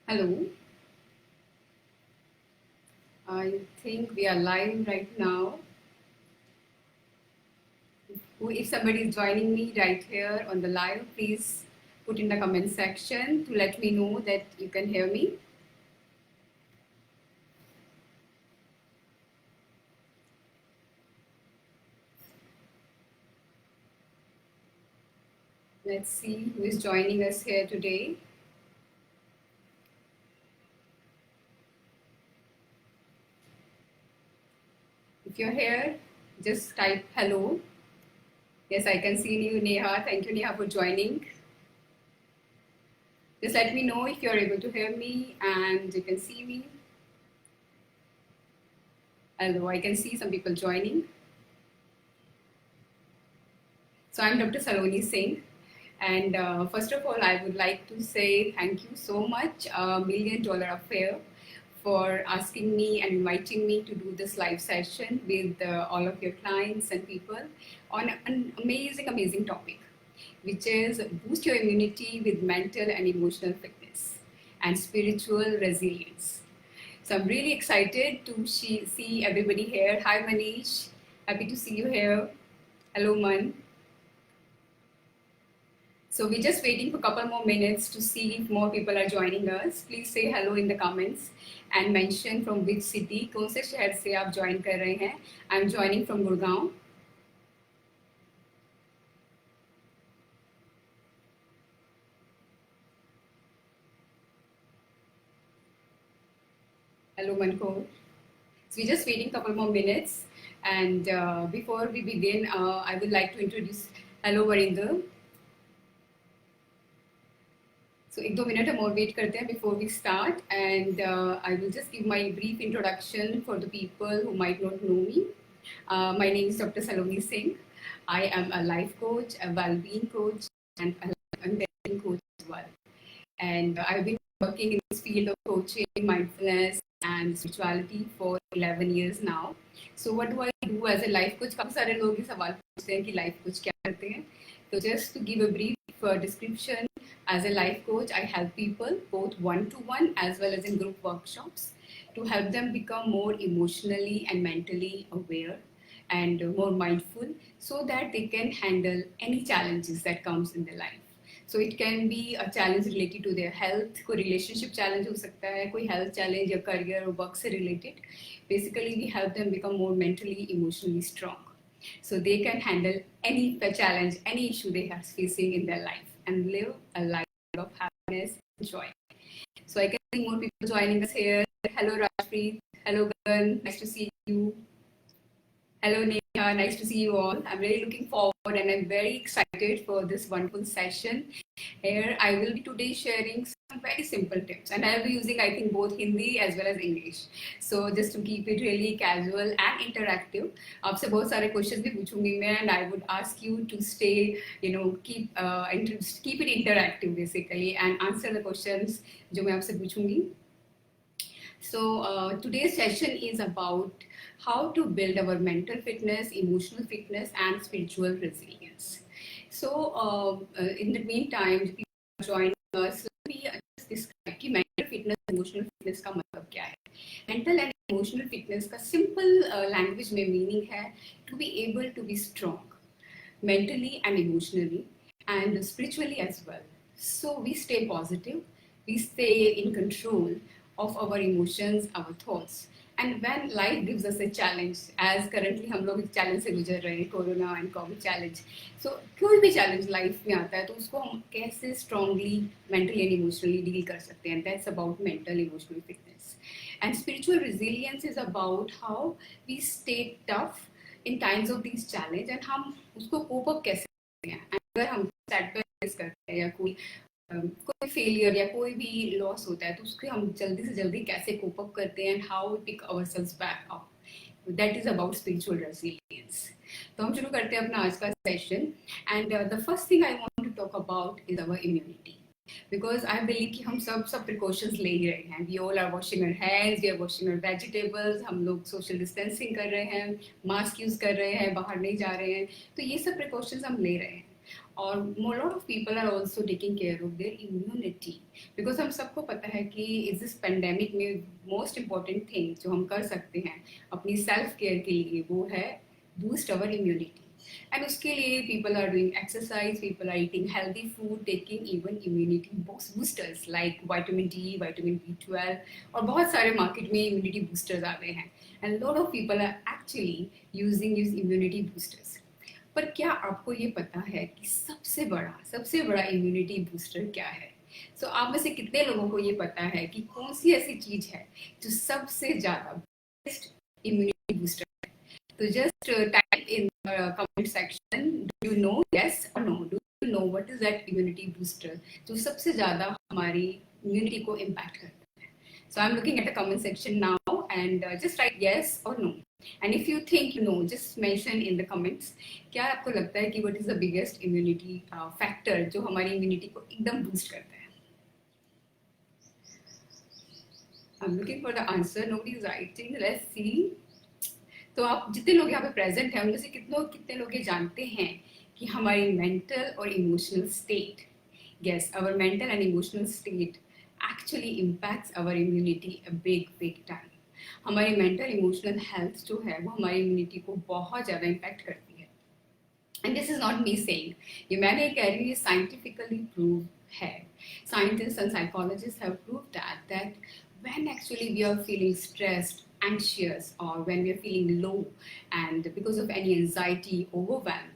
Hello, I think we are live right now. If somebody is joining me right here on the live, please put in the comment section to let me know that you can hear me. Let's see who is joining us here today. If you're here, just type hello. Yes, I can see you, Neha. Thank you, Neha, for joining. Just let me know if you're able to hear me and you can see me. Hello, I can see some people joining. So I'm Dr. Saloni Singh. And first of all, I would like to say thank you so much, Million Dollar Affair, for asking me and inviting me to do this live session with all of your clients and people on an amazing, amazing topic, which is boost your immunity with mental and emotional fitness and spiritual resilience. So I'm really excited to see everybody here. Hi, Manish. Happy to see you here. Hello, Man. So we're just waiting for a couple more minutes to see if more people are joining us. Please say hello in the comments and mention from which city, कौन से शहर से आप join कर रहे हैं. I'm joining from Gurgaon. Hello Manko. So we're just waiting a couple more minutes. And before we begin, I would like to introduce, hello Varinder. So एक दो मिनट हम और वेट करते हैं before we start, and I will just give my brief introduction for the people who might not know me. My name is Dr. Saloni Singh. I am a life coach, a well-being coach, and a mentoring coach as well. And I've been working in this field of coaching, mindfulness, and spirituality for 11 years now. So what do I do as a life coach? काफी सारे लोग ये सवाल पूछते हैं कि life coach क्या करते हैं. So just to give a brief description, as a life coach, I help people both one-to-one as well as in group workshops to help them become more emotionally and mentally aware and more mindful so that they can handle any challenges that comes in their life. So it can be a challenge related to their health, कोई relationship challenge हो सकता है, कोई health challenge या career or work से related. Basically, we help them become more mentally, emotionally strong, so they can handle any challenge, any issue they are facing in their life and live a life of happiness and joy. So I can see more people joining us here. Hello Rajpreet. Hello Gagan. Nice to see you. Hello Neha, nice to see you all. I'm really looking forward and I'm very excited for this wonderful session. Here I will be today sharing some very simple tips and I'll be using I think both Hindi as well as English. So just to keep it really casual and interactive, आपसे बहुत सारे questions भी पूछूंगी मैं and I would ask you to stay, keep it interactive basically and answer the questions जो मैं आपसे पूछूंगी. So today's session is about how to build our mental fitness, emotional fitness, and spiritual resilience. So in the meantime, people join us. Let me just describe कि mental fitness, emotional fitness का मतलब क्या है. Mental and emotional fitness का simple language में meaning है to be able to be strong, mentally and emotionally, and spiritually as well. So we stay positive, we stay in control of our emotions, our thoughts. And when life gives us a challenge, as currently हम लोग challenge से गुजर रहे हैं, corona and Covid challenge. So कोई भी challenge life में आता है तो उसको हम कैसे strongly, mentally and emotionally deal कर सकते हैं. That's about mental, emotional fitness. And spiritual resilience is about how we stay tough in times of these challenge and हम उसको cope up कैसे करते हैं. अगर हम setback face करते हैं या कोई फेलियर या कोई भी लॉस होता है तो उसके हम जल्दी से जल्दी कैसे कोप अप करते हैं and how we pick ourselves back up. That is about spiritual resilience. तो हम शुरू करते हैं अपना आज का session and the first thing I want to talk about is our immunity. Because I believe कि हम सब प्रिकॉशंस ले ही रहे हैं. We all are washing our hands, we are washing our vegetables, हम लोग सोशल डिस्टेंसिंग कर रहे हैं, मास्क यूज कर रहे हैं, बाहर नहीं जा रहे हैं, तो ये सब प्रिकॉशंस हम ले रहे हैं. और lot of people are also taking care of their immunity because हम सबको पता है कि इस दिस पेंडेमिक में मोस्ट इम्पॉर्टेंट थिंग जो हम कर सकते हैं अपनी सेल्फ केयर के लिए वो है बूस्ट अवर इम्यूनिटी एंड उसके लिए people are doing exercise people are eating healthy food taking even immunity boosters like vitamin D vitamin B12 और बहुत सारे मार्केट में इम्यूनिटी बूस्टर्स आ गए हैं and lot of people are actually using this immunity boosters पर क्या आपको ये पता है कि सबसे बड़ा इम्यूनिटी बूस्टर क्या है सो आप में से कितने लोगों को ये पता है कि कौन सी ऐसी चीज है जो सबसे ज्यादा बेस्ट इम्यूनिटी बूस्टर है तो just type in comment section do you know yes और no do you know what is that immunity booster जो सबसे ज्यादा हमारी इम्यूनिटी को इम्पैक्ट करता है so I am looking at the comment section now and just write yes और no and if you think you know just mention in the comments क्या आपको लगता है कि what is the biggest immunity factor जो हमारी immunity को एकदम boost करता है I'm looking for the answer nobody is writing let's see तो आप जितने लोग यहाँ पे प्रेजेंट हैं उनमें से कितने लोग ये जानते हैं कि हमारी मेंटल और emotional state yes our mental and emotional state actually impacts our immunity a big time हमारी मेंटल इमोशनल हेल्थ जो है वो हमारी इम्यूनिटी को बहुत ज़्यादा इम्पैक्ट करती है and this is not me saying ये मैं नहीं कह रही हूँ ये साइंटिफिकली प्रूव है scientist and psychologist have prove that when actually we are feeling stressed anxious or when we are feeling low and because of any anxiety overwhelm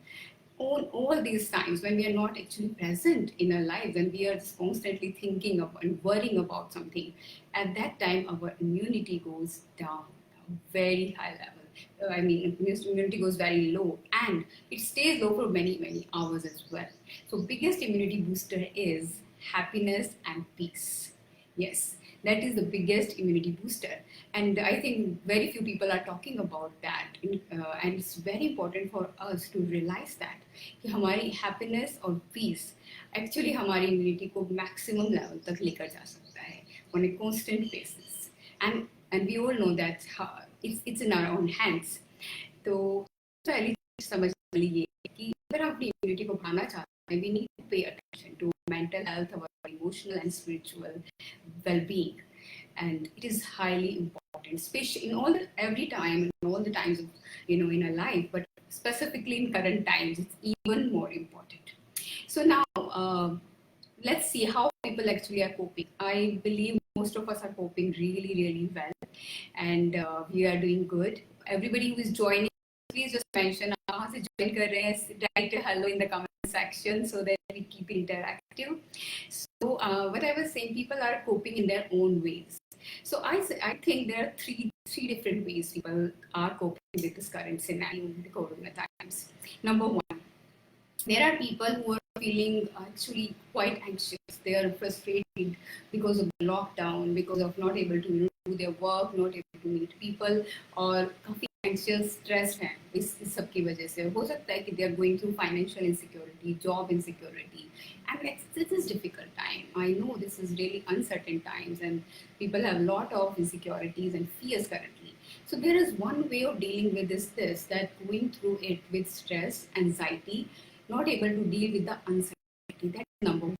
all these times when we are not actually present in our lives and we are just constantly thinking of and worrying about something at that time our immunity goes down a very high level I mean immunity goes very low and it stays low for many hours as well so biggest immunity booster is happiness and peace yes that is the biggest immunity booster and I think very few people are talking about that and it's very important for us to realize that कि हमारी happiness और peace actually हमारी immunity को maximum level तक लेकर जा सकता है on a constant basis and we all know that it's in our own hands तो पहली समझने वाली ये है कि अगर हम अपनी immunity को बढ़ाना चाहते हैं we need to pay attention to mental health our emotional and spiritual well-being and it is highly important especially in every time and all the times of in our life but specifically in current times it's even more important so now let's see how people actually are coping I believe most of us are coping really well and we are doing good everybody who is joining please just mention kahan se join kar rahe hain write hello in the comment section so that we keep it interactive so what I was saying people are coping in their own ways so I think there are three different ways people are coping with this current scenario in the corona times number one there are people who are feeling actually quite anxious they are frustrated because of the lockdown because of not able to do their work not able to meet people और काफी anxious stress है इस सब की वजह से हो सकता है कि they are going through financial insecurity job insecurity and this is difficult time I know this is really uncertain times and people have a lot of insecurities and fears currently so there is one way of dealing with this that going through it with stress anxiety not able to deal with the uncertainty that's number one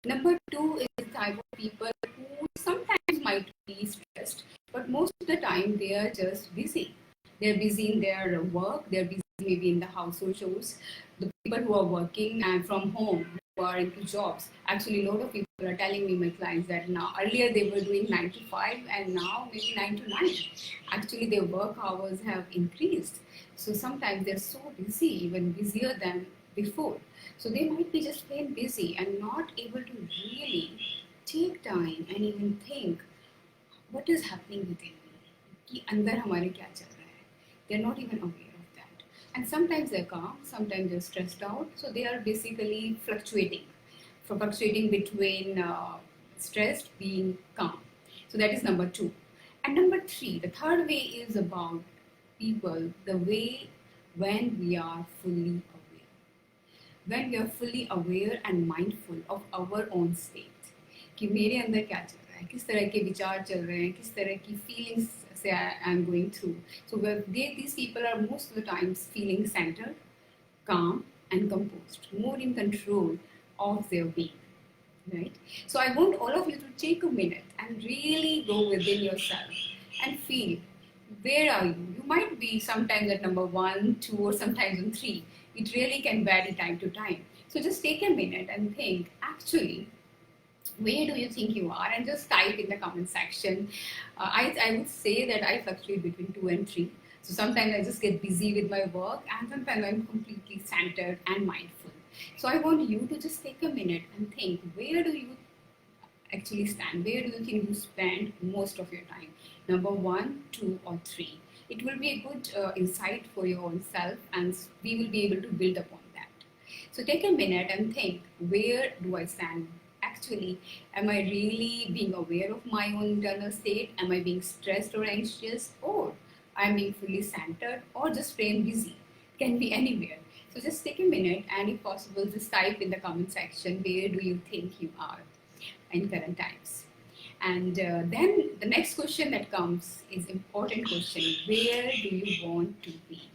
number two is the type of people who sometimes might be stressed but most of the time they are just busy they're busy in their work they're busy maybe in the household chores the people who are working and from home who are into jobs actually a lot of people are telling me my clients that now earlier they were doing 9 to 5 and now maybe 9 to 9 actually their work hours have increased so sometimes they're so busy even busier than before so they might be just plain busy and not able to really take time and even think what is happening within me कि अंदर हमारे क्या चल रहा है they're not even aware of that and sometimes they're calm sometimes they're stressed out so they are basically fluctuating between stressed being calm so that is number two and number three the third way is about people the way when we are fully aware and mindful of our own state कि मेरे अंदर क्या चल रहा है किस तरह के विचार चल रहे हैं किस तरह की फीलिंग्स से I am going through so these people are most of the times feeling centered calm and composed, more in control of their being, right? So I want all of you to take a minute and really go within yourself and feel, where are you? You might be sometimes at number one, two, or sometimes on three. It really can vary time to time. So just take a minute and think, actually, where do you think you are? And just type in the comment section. I would say that I fluctuate between two and three. So sometimes I just get busy with my work, and sometimes I'm completely centered and mindful. So I want you to just take a minute and think, where do you actually stand? Where do you think you spend most of your time? Number one, two, or three? It will be a good insight for your own self, and we will be able to build upon that. So take a minute and think, where do I stand? Actually, am I really being aware of my own internal state? Am I being stressed or anxious? Or I'm being fully centered or just plain busy? Can be anywhere. So just take a minute and if possible, just type in the comment section, where do you think you are in current times? And then the next question that comes is important question, where do you want to be?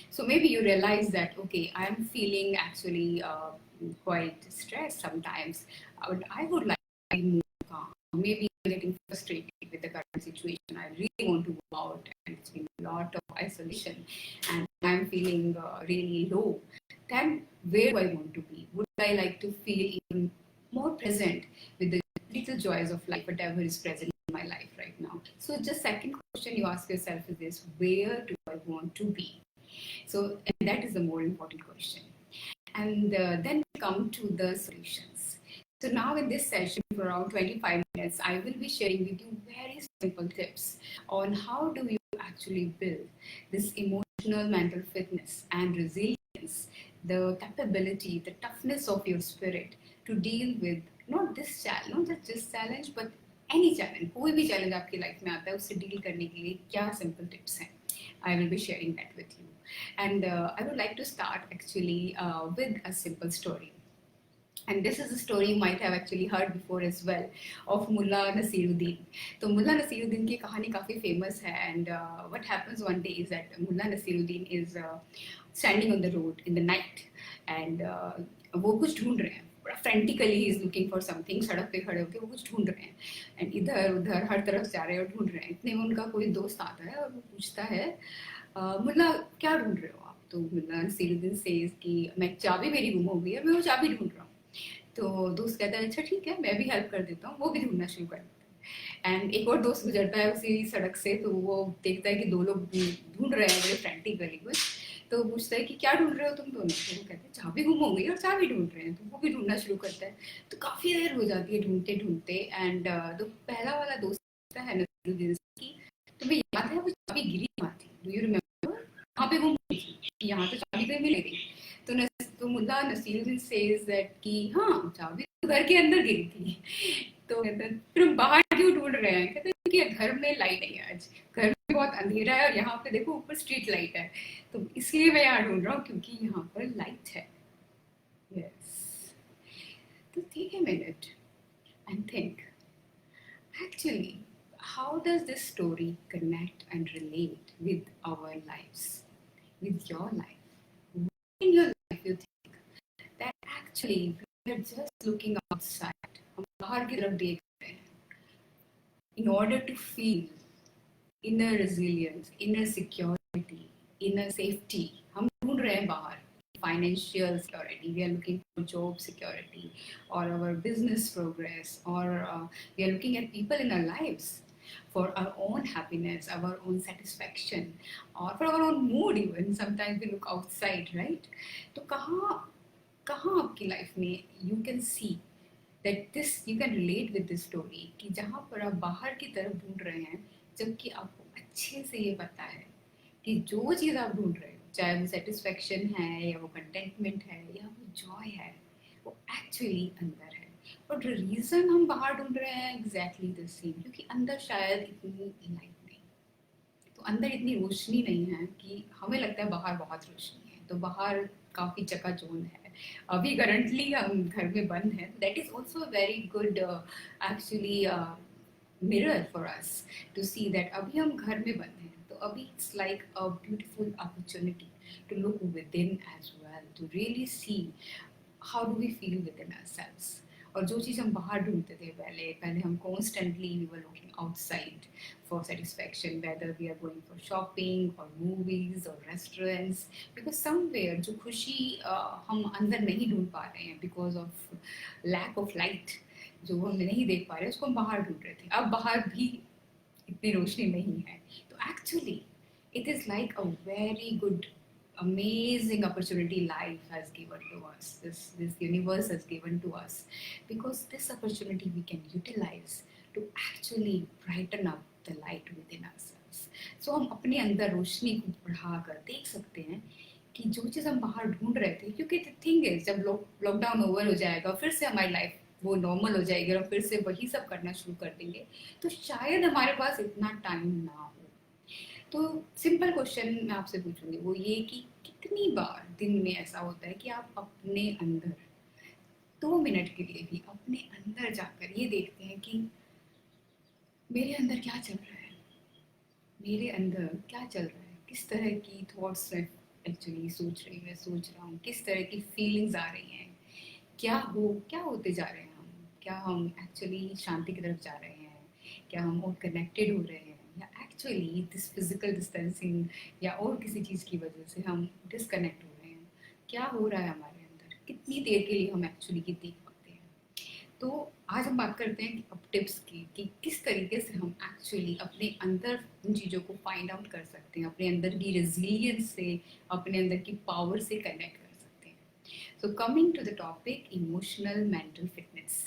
So maybe you realize that, okay, I'm feeling actually quite stressed sometimes. I would like to be more calm. Maybe I'm getting frustrated with the current situation. I really want to go out, and it's been a lot of isolation, and I'm feeling really low. Then where do I want to be? Would I like to feel even more present with the little joys of life, whatever is present in my life right now? So just second question you ask yourself is this, where do I want to be? So and that is the more important question. And then we come to the solutions. So now in this session for around 25 minutes, I will be sharing with you very simple tips on how do you actually build this emotional mental fitness and resilience, the capability, the toughness of your spirit to deal with not this challenge, not just this challenge, but any challenge, कोई भी challenge आपकी life में आता है उससे deal करने के लिए क्या simple tips हैं? I will be sharing that with you. And I would like to start actually with a simple story. And this is a story you might have actually heard before as well of Mullah Nasiruddin. So Mullah Nasiruddin की कहानी काफ़ी famous है, and what happens one day is that Mullah Nasiruddin is standing on the road in the night, and वो कुछ ढूंढ रहे हैं. Frantically he is looking for something, सड़क पे खड़े होकर वो कुछ ढूंढ रहे हैं, एंड इधर उधर हर तरफ जा रहे हैं और ढूंढ रहे हैं. इतने में उनका कोई दोस्त आता है और वो पूछता है, मुल्ला क्या ढूंढ रहे हो आप? तो मुल्ला नसीरुद्दीन सेज कि मैं चाबी मेरी गुम हो गई है, मैं वो चाबी ढूंढ रहा हूँ. तो दोस्त कहता है अच्छा ठीक है, मैं भी हेल्प कर देता हूँ. वो भी ढूंढना शुरू कर देता है, एंड एक और दोस्त गुजरता है उसी सड़क से, तो वो देखता है कि दो लोग ढूंढ रहे हैं बड़े फ्रेंटिकली कुछ. तो पूछता है कि क्या ढूंढ रहे हो तुम दोनों? तो वो कहते हैं चाबी गुम हो गई और चाबी ढूंढ रहे हैं. तो वो भी ढूंढना शुरू करता है. तो काफी देर हो जाती है ढूंढते ढूंढते, एंड तो पहला वाला दोस्त है नसीरुद्दीन की, तुम्हें याद है वो चाबी गिरी कहाँ थी? Do you remember? कहाँ पे गुम हुई थी? यहाँ तो चाबी कहीं मिल गई. तो मुल्ला नसीरुद्दीन सेज दैट कि हाँ चाबी तो घर के अंदर गिरी थी. तो कहते हैं फिर हम बाहर क्यों ढूंढ रहे हैं? कहते हैं कि घर में लाइट नहीं है आज, घर में बहुत अंधेरा है और यहाँ पे देखो ऊपर स्ट्रीट लाइट है, तो इसलिए मैं यहाँ ढूंढ रहा हूँ क्योंकि यहाँ पर लाइट है. यस. तो take a minute and think, actually, how does this story connect and relate with our lives, with your life? In your life, you think that actually we are just looking outside, हम बाहर की तरफ देख रहे हैं, in order to feel inner resilience, inner security, inner safety. हम ढूंढ रहे हैं बाहर financial security, we are looking for job security, or our business progress, or we are looking at people in our lives for our own happiness, our own satisfaction, or for our own mood even. Sometimes we look outside, right? तो कहाँ आपकी life में you can see that this you can relate with this story कि जहाँ पर आप बाहर की तरफ ढूंढ रहे हैं, जबकि आपको अच्छे से ये पता है कि जो चीज़ आप ढूंढ रहे हो, चाहे वो सेटिस्फेक्शन है या वो कंटेंटमेंट है या वो जॉय है, वो एक्चुअली अंदर है. और रीज़न हम बाहर ढूंढ रहे हैं एग्जैक्टली द सेम, क्योंकि अंदर शायद इतनी लाइट नहीं, तो अंदर इतनी रोशनी नहीं है कि हमें लगता है बाहर बहुत रोशनी है, तो बाहर काफ़ी चकाचौंध है. अभी करंटली हम घर में बंद हैं. That is also very good actually mirror for us to see that अभी हम घर में बंद हैं, तो अभी it's like a beautiful opportunity to look within as well. well to really see how do we feel within ourselves. और जो चीज़ हम बाहर ढूंढते थे पहले पहले हम constantly we were looking outside for satisfaction, whether we are going for shopping or movies or restaurants, because somewhere जो खुशी हम अंदर नहीं ढूंढ पा रहे हैं because of lack of light, जो हम नहीं देख पा रहे हैं उसको हम बाहर ढूंढ रहे थे. अब बाहर भी इतनी रोशनी नहीं है, तो actually it is like a very good amazing opportunity life has given to us, this universe has given to us, because this opportunity we can utilize to actually brighten up the light within ourselves. So हम अपने अंदर रोशनी को बढ़ा कर देख सकते हैं कि जो चीज़ हम बाहर ढूंढ रहे थे, क्योंकि थिंग है जब लॉकडाउन ओवर हो जाएगा फिर से हमारी लाइफ वो नॉर्मल हो जाएगी और फिर से वही सब करना शुरू कर देंगे, तो शायद हमारे पास इतना टाइम ना हो. तो सिंपल क्वेश्चन मैं आपसे पूछूंगी वो ये कि कितनी बार दिन में ऐसा होता है कि आप अपने अंदर 2 मिनट के लिए भी अपने अंदर जाकर ये देखते हैं कि मेरे अंदर क्या चल रहा है, मेरे अंदर क्या चल रहा है, किस तरह की थॉट्स मैं एक्चुअली सोच रहा हूँ, किस तरह की फीलिंग्स आ रही हैं, क्या होते जा रहे हैं हम, क्या हम एक्चुअली शांति की तरफ जा रहे हैं, क्या हम और कनेक्टेड हो रहे हैं, या एक्चुअली दिस फिजिकल डिस्टेंसिंग या और किसी चीज़ की वजह से हम डिसकनेक्ट हो रहे हैं, क्या हो रहा है हमारे अंदर, कितनी देर के लिए हम एक्चुअली ये देख पाते हैं. तो आज हम बात करते हैं अब टिप्स की कि किस तरीके से हम एक्चुअली अपने अंदर उन चीज़ों को फाइंड आउट कर सकते हैं, अपने अंदर की रेजिलियंस से, अपने अंदर की पावर से कनेक्ट कर सकते हैं. So coming to the topic emotional mental fitness.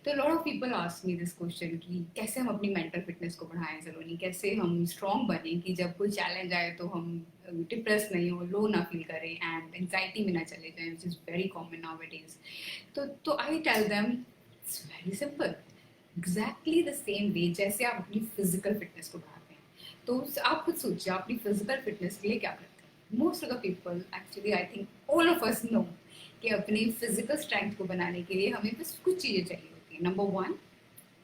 तो lot of people ask me this question कि कैसे हम अपनी मेंटल फिटनेस को बढ़ाएं सलोनी, कैसे हम स्ट्रॉन्ग बने कि जब कोई चैलेंज आए तो हम डिप्रेस नहीं हो, लो ना फील करें एंड एंजाइटी में ना चले जाएं, which is very common now it is. तो I tell them it's very simple, exactly the same way जैसे आप अपनी फिजिकल फिटनेस को बढ़ाते हैं. तो आप खुद सोचिए आप अपनी फिजिकल फिटनेस के लिए क्या करते हैं. Most of the people actually I think all of us know कि अपनी फिजिकल स्ट्रेंथ को बनाने के लिए हमें बस कुछ चीज़ें चाहिए होती हैं. Number 1,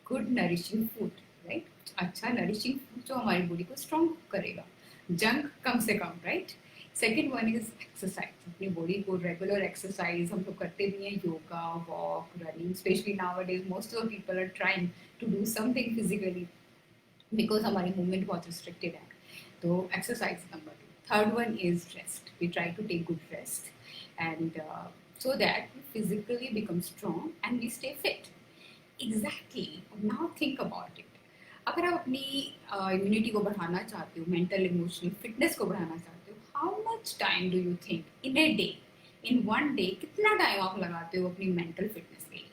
good nourishing food, right. अच्छा नरिशिंग फूड जो हमारी बॉडी को स्ट्रॉन्ग करेगा, जंक कम से कम, right. Second one is exercise. अपनी बॉडी को रेगुलर एक्सरसाइज हम लोग करते भी हैं, yoga, walk, running. Specially nowadays most of people are trying to do something physically because हमारी मूवमेंट बहुत रिस्ट्रिक्टेड है. तो exercise number 2. Third one is rest. We try to take good rest and so that we physically become strong and we stay fit. Exactly. Now think about it. अगर आप अपनी immunity को बढ़ाना चाहते हो, मेंटल इमोशनल फिटनेस को बढ़ाना चाहते हो, how much time do you think in a day, in one day कितना टाइम आप लगाते हो अपनी मेंटल फिटनेस के लिए,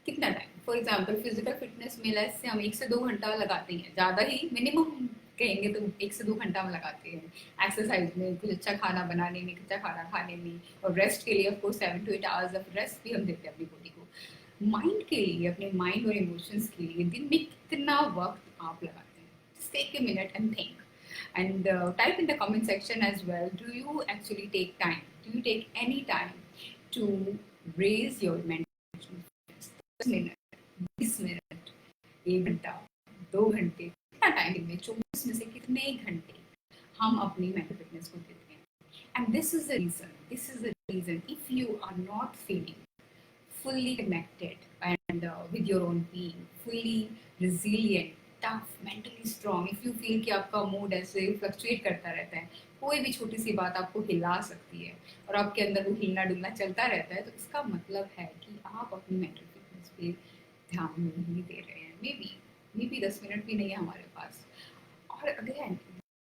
कितना time. For example physical fitness में लेस से हम 1 से 2 घंटा लगाते हैं, ज़्यादा ही मिनिमम कहेंगे तो 1 से 2 घंटा हम लगाते हैं एक्सरसाइज में, कुछ अच्छा खाना बनाने में, अच्छा खाना खाने में, और रेस्ट के लिए of course 7 to 8 hours of rest भी हम देते हैं अपनी बॉडी को. माइंड के लिए, अपने माइंड और इमोशंस के लिए दिन में कितना वक्त आप लगाते हैं. Just take a minute and think and type in the comment section as well. Do you actually take time, do you take any time to raise your mental fitness? 10 minute, 20 minute, 1 घंटा, 2 घंटे, कितना time में 24 में से कितने घंटे हम अपनी मेंटल फिटनेस को देते हैं. And this is the reason if you are not feeling fully connected and with your own being, fully resilient, tough, mentally strong, if you feel कि आपका मूड ऐसे फ्लक्चुएट करता रहता है, कोई भी छोटी सी बात आपको हिला सकती है और आपके अंदर वो हिलना डुलना चलता रहता है, तो इसका मतलब है कि आप अपनी मेंटल फिटनेस पे ध्यान नहीं दे रहे हैं. मे बी 10 मिनट भी नहीं है हमारे पास. और again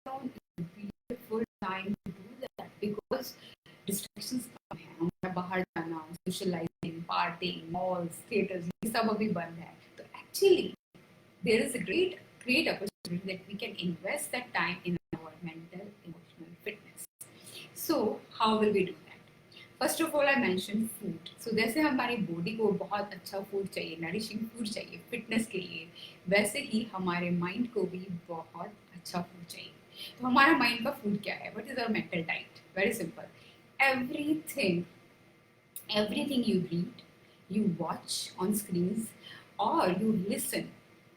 beautiful time to do that because distractions कम है. हमारा बाहर जाना, सोशलाइजिंग, पार्टिंग, मॉल्स, थिएटर्स, ये सब अभी बंद है. तो actually there is a great opportunity that we can invest that time in our mental emotional fitness. So how will we do that? First of all I mentioned food. So जैसे हमारी body को बहुत अच्छा food चाहिए, nourishing food चाहिए fitness के लिए, वैसे ही हमारे माइंड को भी बहुत अच्छा फूड चाहिए. तो हमारा माइंड का फूड क्या है? What is our mental diet? Very simple. Everything you read, you watch on screens, or you listen,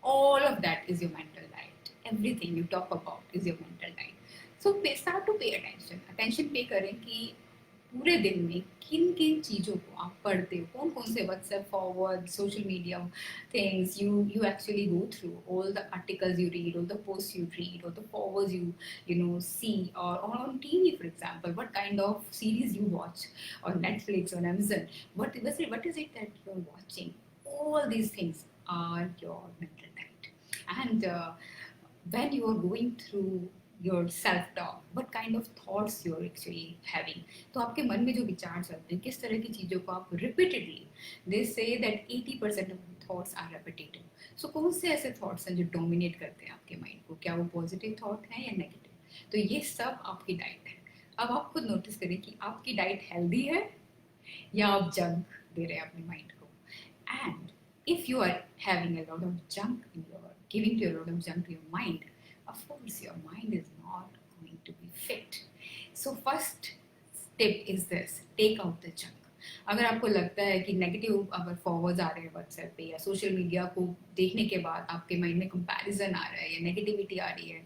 all of that is your mental diet. Everything you talk about is your mental diet. So start to pay attention pay करें कि पूरे दिन में किन किन चीज़ों को आप पढ़ते हो, कौन कौन से WhatsApp forward social media things you actually go through, all the articles you read, all the posts you read, or the forwards you know see, or on TV, for example, what kind of series you watch on Netflix or Amazon, what is it that you're watching. All these things are your mental diet. And when you are going through your self talk, what kind of thoughts you're actually having. तो आपके मन में जो विचार चलते हैं, किस तरह की चीज़ों को आप repeatedly, they say that 80% of thoughts are repetitive. So कौन से ऐसे थॉट्स हैं जो डोमिनेट करते हैं आपके माइंड को, क्या वो पॉजिटिव थॉट हैं या नेगेटिव. तो ये सब आपकी डाइट है. अब आप खुद नोटिस करें कि आपकी डाइट हेल्दी है या आप जंक दे रहे हैं अपने माइंड को. And if you are having a lot of junk in your, giving to a lot of junk to your mind, of course your mind is not going to be fit. So first tip is this: take out the junk. अगर आपको लगता है कि negative अगर forwards आ रहे हैं WhatsApp पे या सोशल मीडिया को देखने के बाद आपके माइंड में कंपैरिजन आ रहा है या नेगेटिविटी आ रही है,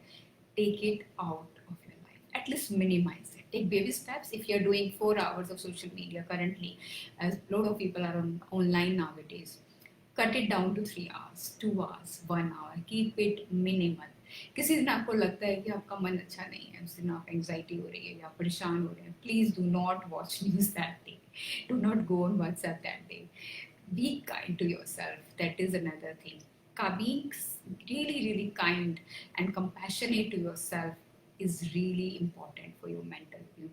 take it out of your life. At least minimize it. Take baby steps. If you're doing 4 hours of social media currently, as a lot of people are online nowadays, cut it down to 3 hours, 2 hours, 1 hour. Keep it minimal. किसी दिन आपको लगता है कि आपका मन अच्छा नहीं है, उस दिन आप एंग्जाइटी हो रही है या परेशान हो रहे हैं, please do not watch news that day, do not go on WhatsApp that day. Be kind to yourself. That is another thing. Being really kind and compassionate to yourself is really important for your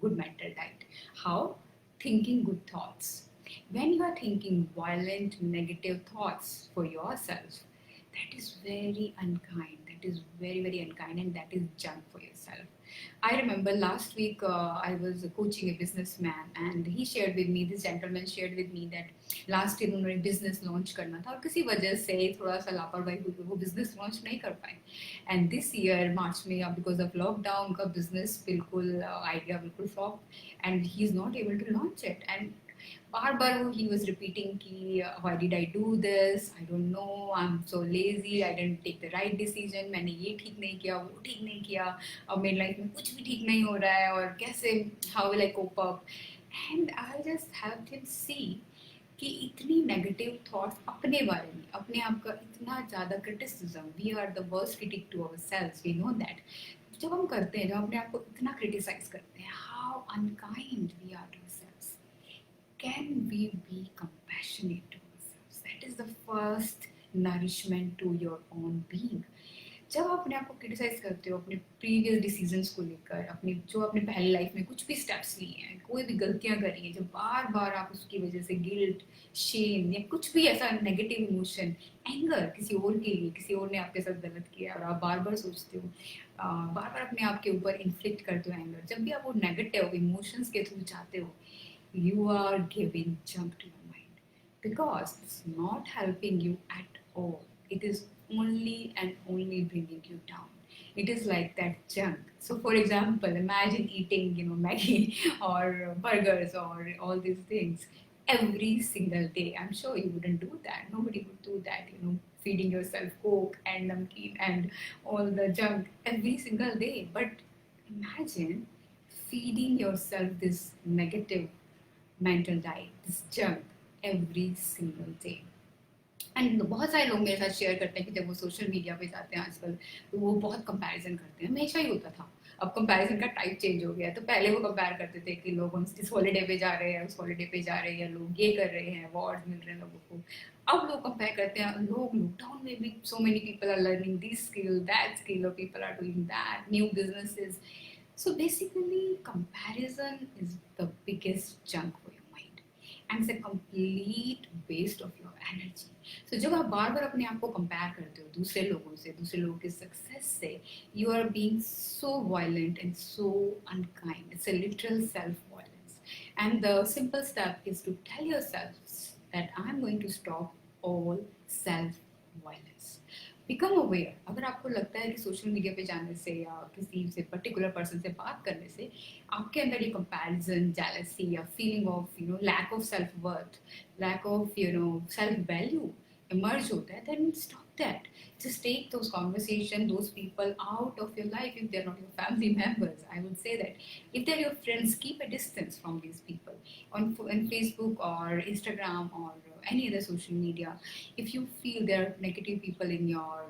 good mental diet. How? Thinking good thoughts. When you are thinking violent, negative thoughts for yourself, that is very unkind. That is very unkind, and that is junk for yourself. I remember last week I was coaching a businessman, and he shared with me, this gentleman shared with me that last year उन्होंने business launch करना था और किसी वजह से थोड़ा सा लापरवाही हुई, वो business launch नहीं कर पाए. And this year March में because of lockdown उनका business बिल्कुल idea बिल्कुल flop, and he is not able to launch it. And बार बार वो ही वॉज रिपीटिंग कि why did I do this, I don't know, I am so lazy, I didn't take the right decision, मैंने ये ठीक नहीं किया, वो ठीक नहीं किया, अब मेरी लाइफ में कुछ भी ठीक नहीं हो रहा है और कैसे, how will I cope up. And I just have him see कि इतनी नेगेटिव थॉट्स अपने बारे में, अपने आप का इतना ज़्यादा criticism, we are the worst critic to ourselves, we know that. जब हम करते हैं, जब अपने आप को इतना क्रिटिसाइज करते हैं, how unkind we are to ourselves. Can we be compassionate to ourselves? That is the first nourishment to your own being. जब आप अपने आप को क्रिटिसाइज करते हो अपने प्रीवियस डिसीजंस को लेकर, अपने जो अपने पहले लाइफ में कुछ भी स्टेप्स लिए हैं, कोई भी गलतियां करी हैं, जब बार बार आप उसकी वजह से गिल्ट, शेम या कुछ भी ऐसा नेगेटिव इमोशन, एंगर किसी और के लिए, किसी और ने आपके साथ गलत किया और आप बार बार सोचते हो, बार बार अपने आप के ऊपर इन्फ्लिक्ट करते हो एंगर, जब भी आप वो नेगेटिव इमोशंस के थ्रू जाते हो, you are giving junk to your mind because it's not helping you at all. It is only and only bringing you down. It is like that junk. So for example, imagine eating, Maggie or burgers or all these things every single day. I'm sure you wouldn't do that. Nobody would do that, feeding yourself Coke and namkeen and all the junk every single day. But imagine feeding yourself this negative mental diet, this junk every single day. And बहुत सारे लोग मेरे साथ share करते हैं कि जब वो सोशल मीडिया पे जाते हैं आजकल, तो वो बहुत कंपैरिजन करते हैं. हमेशा ही होता था, अब कंपैरिजन का टाइप चेंज हो गया है. तो पहले वो कंपेयर करते थे कि लोग इस हॉलीडे पे जा रहे हैं, उस हॉलीडे पे जा रहे हैं, या लोग ये कर रहे हैं, अवार्ड मिल रहे हैं लोगों को. अब लोग कंपेयर करते हैं, लोग लॉकडाउन में भी so many people are learning this skill, that skill, और people are doing that new businesses. So basically, comparison is the biggest junk for your mind, and it's a complete waste of your energy. So जब आप बार बार अपने आप को compare करते हो दूसरे लोगों से, दूसरे लोगों के success से, you are being so violent and so unkind. It's a literal self-violence. And the simple step is to tell yourself that I'm going to stop all self-violence. Become aware. अगर आपको लगता है कि सोशल मीडिया पे जाने से या किसी से पर्टिकुलर पर्सन से बात करने से आपके अंदर ये कंपैरिजन, जेलसी या feeling of lack of self worth, lack of self value, emerge hota hai, then stop that. Just take those conversations, those people out of your life if they're not your family members. I would say that if they're your friends, keep a distance from these people on Facebook or Instagram or any other social media. If you feel there are negative people in your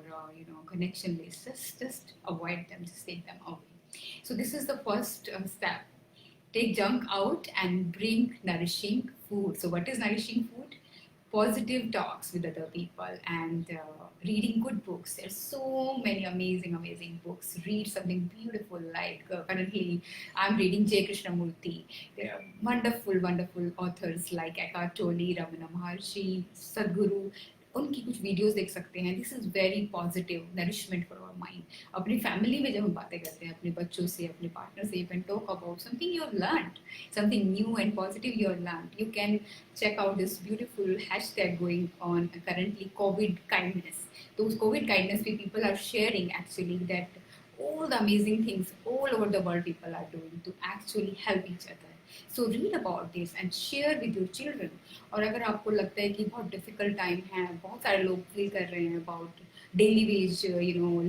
connection list, just avoid them. Just take them away. So this is the first step. Take junk out and bring nourishing food. So what is nourishing food? Positive talks with other people and reading good books. There's so many amazing books. Read something beautiful, like currently I'm reading J. Krishnamurti. There are wonderful authors like Eckhart Tolle, Ramana Maharshi, Sadhguru. उनकी कुछ videos देख सकते हैं. This is very positive nourishment for our mind. अपनी family में जब हम बातें करते हैं अपने बच्चों से, अपने पार्टनर से, you can talk about something you have learned, something new and positive you have learned. You can check out this beautiful hashtag going on currently, COVID kindness. Those COVID kindness people are sharing actually that all the amazing things all over the world people are doing to actually help each other. So read about this and share with your children. और अगर आपको लगता है कि बहुत difficult time है, बहुत सारे लोग फील कर रहे हैं about daily wage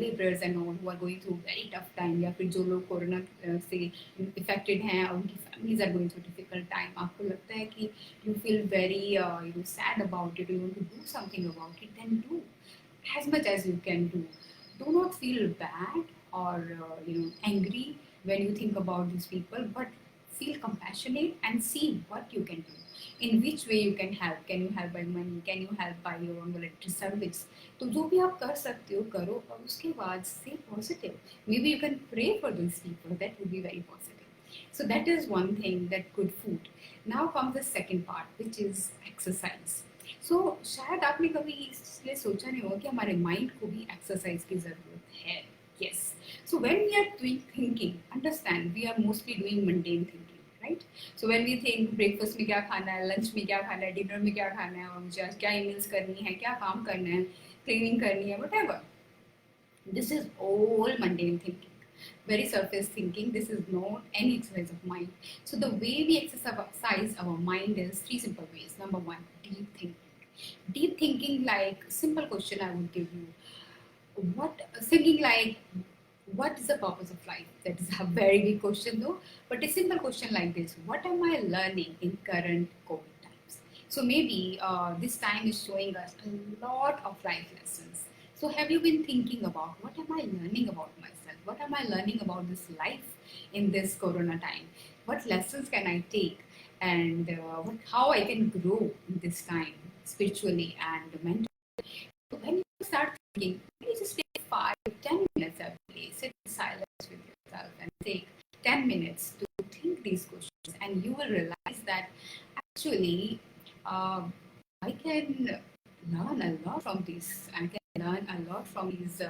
labourers and all who are going through very tough time, या फिर जो लोग कोरोना से इफेक्टेड हैं और उनकी families are going through difficult time, आपको लगता है कि you feel very sad about it, you want to do something about it, then do as much as you can do. Do not feel bad or angry when you think about these people, but feel compassionate and see what you can do. In which way you can help. Can you help by money? Can you help by your own voluntary service? तो जो भी आप कर सकते हो करो, और उसके बाद stay positive. Maybe you can pray for these people. That would be very positive. So that is one thing, that good food. Now comes the second part, which is exercise. सो शायद आपने कभी इसलिए सोचा नहीं होगा कि हमारे माइंड को भी एक्सरसाइज की ज़रूरत है. Yes. So when we are doing thinking, understand we are mostly doing mundane thinking, right? So when we think breakfast में क्या खाना है, लंच में क्या खाना है, डिनर में क्या खाना है, और मुझे आज क्या ईमेल्स करनी है, क्या काम करना है, क्लीनिंग करनी है, whatever, this is all mundane thinking, very surface thinking. This is not any exercise of mind. So the way we exercise our mind is three simple ways. Number one, deep thinking. Deep thinking, like simple question I would give you. Thinking like, what is the purpose of life? That is a very big question though. But a simple question like this: what am I learning in current COVID times? So maybe this time is showing us a lot of life lessons. So have you been thinking about what am I learning about myself? What am I learning about this life in this Corona time? What lessons can I take? And how I can grow in this time spiritually and mentally. So when you start thinking, you just take 5-10 minutes every day, sit in silence with yourself and take 10 minutes to think these questions, and you will realize that actually I can learn a lot from this. I can learn a lot from these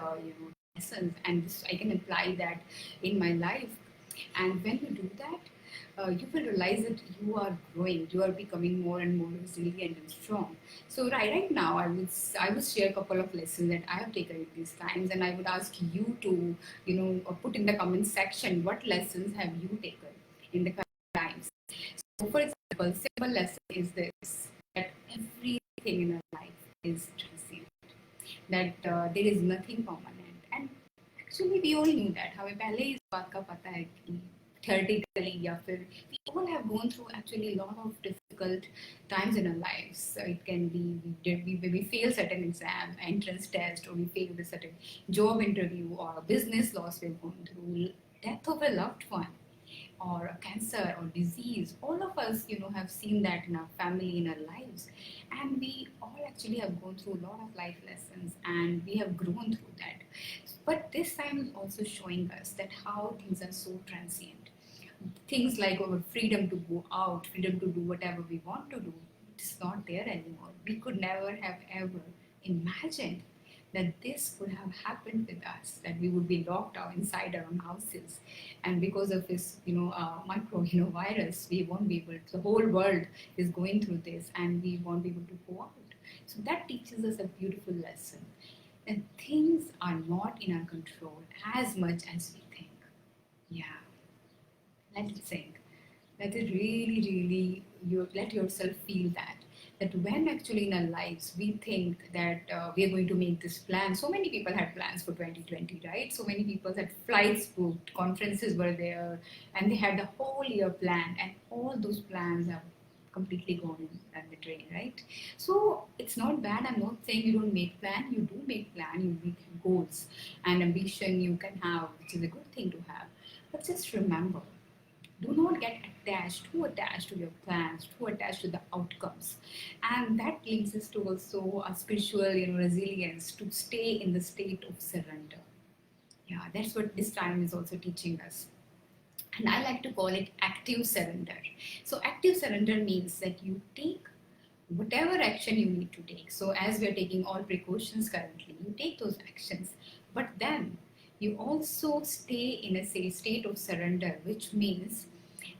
lessons, and I can apply that in my life. And when you do that, you will realize that you are growing, you are becoming more and more resilient and strong. So right now, I would share a couple of lessons that I have taken in these times, and I would ask you to put in the comment section what lessons have you taken in the current times. So for example, simple lesson is this: that everything in our life is transient, that there is nothing permanent, and actually we all knew that. हमें पहले ही इस बात का पता है कि theoretically या फिर we all have gone through actually a lot of difficult times in our lives. So it can be we fail certain exam, entrance test, or we fail the certain job interview, or a business loss we've gone through, death of a loved one, or a cancer or disease. All of us, have seen that in our family, in our lives, and we all actually have gone through a lot of life lessons, and we have grown through that. But this time is also showing us that how things are so transient. Things like our freedom to go out, freedom to do whatever we want to do, it's not there anymore. We could never have ever imagined that this could have happened with us, that we would be locked out inside our own houses, and because of this virus, we won't be able to, the whole world is going through this, and we won't be able to go out. So that teaches us a beautiful lesson, that things are not in our control as much as we think. Yeah, let it sink. Let it really, really, let yourself feel that. that when actually in our lives we think that we are going to make this plan. So many people had plans for 2020, right? So many people had flights booked, conferences were there, and they had the whole year planned, and all those plans have completely gone in the drain, right? So it's not bad. I'm not saying you don't make plan. You do make plan. You make goals and ambition you can have, which is a good thing to have. But just remember, do not get attached to your plans, too attached to the outcomes, and that leads us to also a spiritual, resilience, to stay in the state of surrender. Yeah, that's what this time is also teaching us, and I like to call it active surrender. So active surrender means that you take whatever action you need to take. So as we are taking all precautions currently, you take those actions, but then you also stay in a state of surrender, which means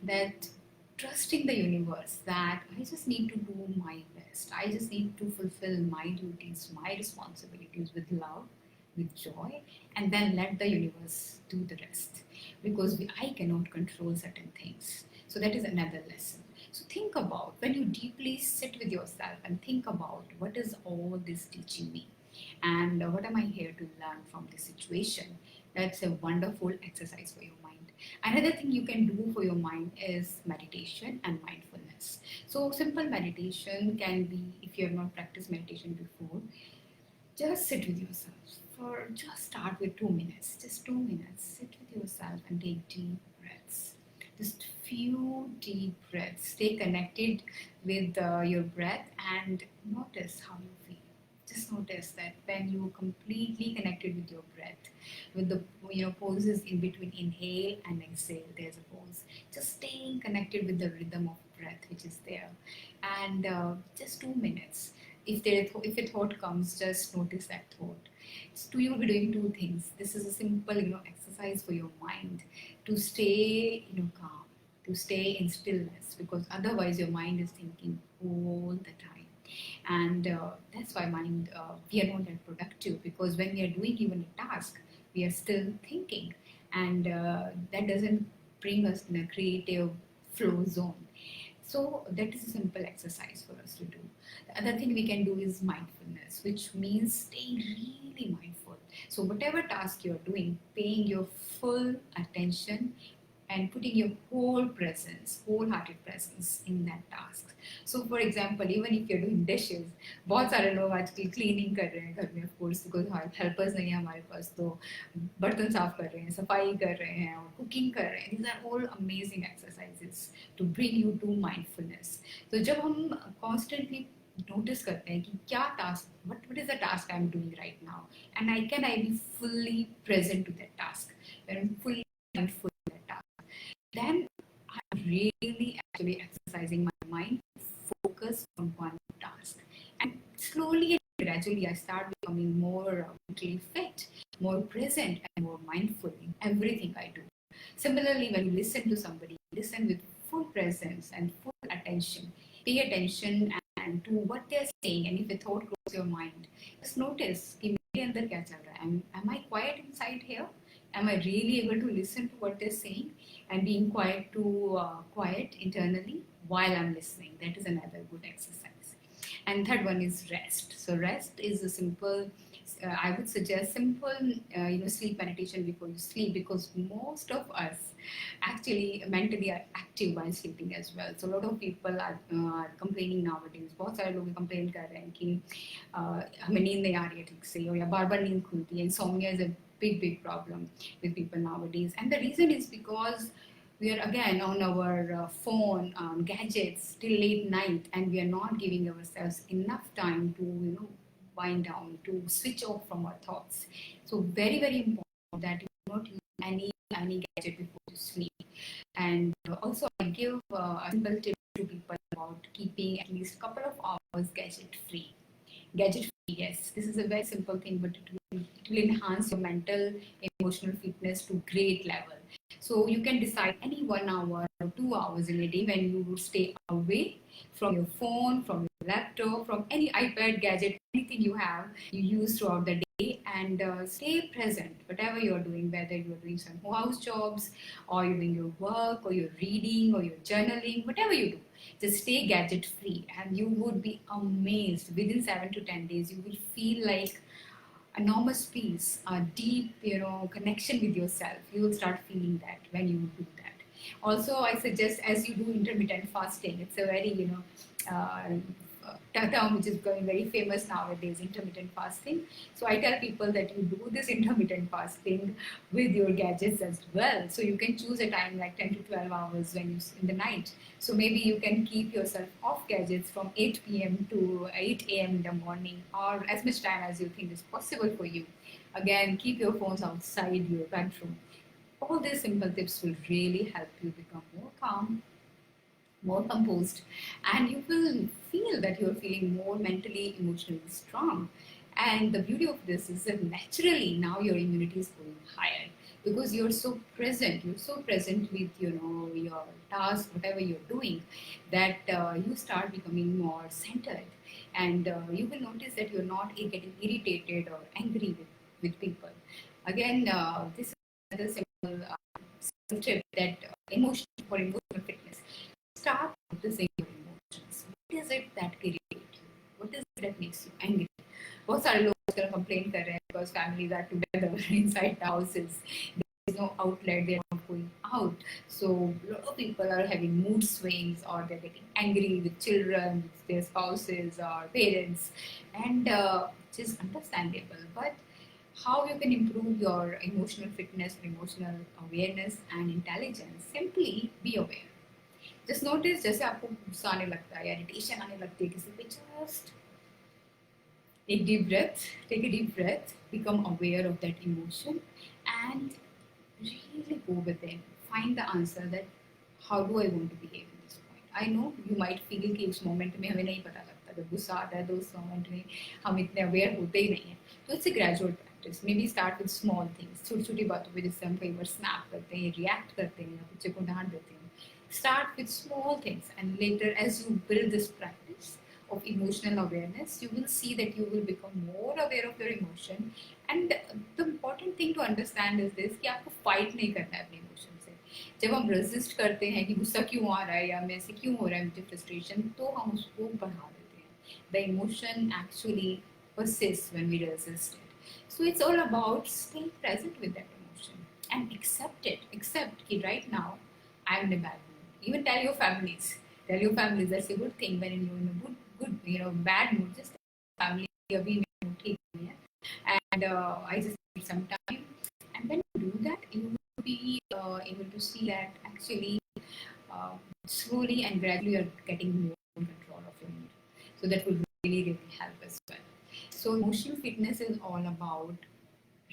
that trusting the universe that I just need to do my best. I just need to fulfill my duties, my responsibilities with love, with joy, and then let the universe do the rest. Because I cannot control certain things. So that is another lesson. So think about when you deeply sit with yourself and think about what is all this teaching me, and what am I here to learn from this situation. That's a wonderful exercise for your mind. Another thing you can do for your mind is meditation and mindfulness. So simple meditation can be, if you have not practiced meditation before, just sit with yourself for, just start with 2 minutes, just 2 minutes. Sit with yourself and take deep breaths. Just few deep breaths. Stay connected with your breath and notice how you feel. Just notice that when you completely connected with your breath, with the poses in between inhale and exhale, there's a pause. Just staying connected with the rhythm of breath which is there, and just 2 minutes. If a thought comes, just notice that thought. So you will be doing two things. This is a simple exercise for your mind to stay calm, to stay in stillness, because otherwise your mind is thinking all the time, and that's why mind we are not that productive, because when we are doing even a task, we are still thinking, and that doesn't bring us in a creative flow zone. So that is a simple exercise for us to do. The other thing we can do is mindfulness, which means staying really mindful. So whatever task you're doing, paying your full attention and putting your whole presence, wholehearted presence in that task. So for example, even if you're doing dishes, बहुत सारे लोग आजकल cleaning कर रहे हैं घर में, of course, because helpers नहीं है हमारे पास, तो बर्तन साफ कर रहे हैं, सफाई कर रहे हैं और कुकिंग कर रहे हैं. These are all amazing exercises to bring you to mindfulness. तो जब हम constantly notice करते हैं कि क्या task, what is the task I'm doing right now, and can I be fully present to that task, when I'm fully mindful, then I'm really actually exercising my mind to focus on one task. And slowly and gradually, I start becoming more mentally fit, more present, and more mindful in everything I do. Similarly, when you listen to somebody, listen with full presence and full attention. Pay attention and to what they're saying, and if a thought crosses your mind, just notice कि मेरे अंदर क्या चल रहा है. Am I quiet inside here? Am I really able to listen to what they're saying and being quiet internally while I'm listening? That is another good exercise. And third one is rest. So rest is a simple, I would suggest simple, sleep meditation before you sleep, because most of us actually mentally are active while sleeping as well. So a lot of people are complaining nowadays. बहुत सारे लोग complain कर रहे हैं कि हमें नींद नहीं आ रही है ठीक से, या बार-बार नींद खुलती है. Insomnia is a big problem with people nowadays, and the reason is because we are again on our phone, gadgets till late night, and we are not giving ourselves enough time to wind down, to switch off from our thoughts. So very important that you do not use any gadget before you sleep. And also I give a simple tip to people about keeping at least a couple of hours gadget free. Yes, this is a very simple thing, but it will enhance your mental, emotional fitness to great level. So you can decide any 1 hour or 2 hours in a day when you will stay away from your phone, from your laptop, from any iPad gadget, anything you have, you use throughout the day, and stay present, whatever you're doing, whether you're doing some house jobs, or you're doing your work, or you're reading, or you're journaling, whatever you do, just stay gadget free, and you would be amazed. Within 7 to 10 days, you will feel like enormous peace, a deep, connection with yourself. You will start feeling that when you do that. Also, I suggest as you do intermittent fasting, it's a very, term which is becoming very famous nowadays, intermittent fasting. So I tell people that you do this intermittent fasting with your gadgets as well. So you can choose a time like 10 to 12 hours when you in the night. So maybe you can keep yourself off gadgets from 8 p.m. to 8 a.m. in the morning, or as much time as you think is possible for you. Again, keep your phones outside your bedroom. All these simple tips will really help you become more calm, more composed, and you will feel that you're feeling more mentally, emotionally strong. And the beauty of this is that naturally now your immunity is going higher because you're so present with your task, whatever you're doing, that you start becoming more centered, and you will notice that you're not getting irritated or angry with people. Again, this is another simple tip that emotional fitness. Start noticing your emotions. What is it that irritates you? What is it that makes you angry? बहुत सारे लोग आजकल complain कर रहे हैं because families are together inside the houses. There is no outlet. They are not going out. So a lot of people are having mood swings, or they're getting angry with children, with their spouses or parents, and which is understandable. But how you can improve your emotional fitness, emotional awareness, and intelligence? Simply be aware. Just notice, जैसे आपको गुस्सा आने लगता है या irritation आने लगती है किसी पे, just take deep breath, take a deep breath, become aware of that emotion, and really go within, find the answer that how do I want to behave in this point. I know you might feel कि उस moment में हमें नहीं पता लगता, जब गुस्सा आता है तो उस मोमेंट में हम इतने अवेयर होते ही नहीं हैं. तो it's a gradual practice. May be start with small things, छोटी छोटी बातों पर जिससे हम कई बार स्नैप करते हैं, रिएक्ट करते हैं या बच्चे को डांट देते हैं. Start with small things, and later, as you build this practice of emotional awareness, you will see that you will become more aware of your emotion. And the important thing to understand is this, कि आपको fight नहीं करना है अपने emotion से. जब हम resist करते हैं कि गुस्सा क्यों आ रहा है या मैं से क्यों हो रहा है मुझे frustration, तो हम उसको बढ़ा देते हैं. The emotion actually persists when we resist it. So it's all about staying present with that emotion and accept it. Accept कि right now I'm in a bad mood. Even tell your families. Tell your families that's a good thing. When you're in a good, bad mood, just tell family, abhi main theek nahi hai, and I just need some time. And when you do that, you will be able to see that actually slowly and gradually you're getting more control of your mood. So that will really, really help as well. So emotional fitness is all about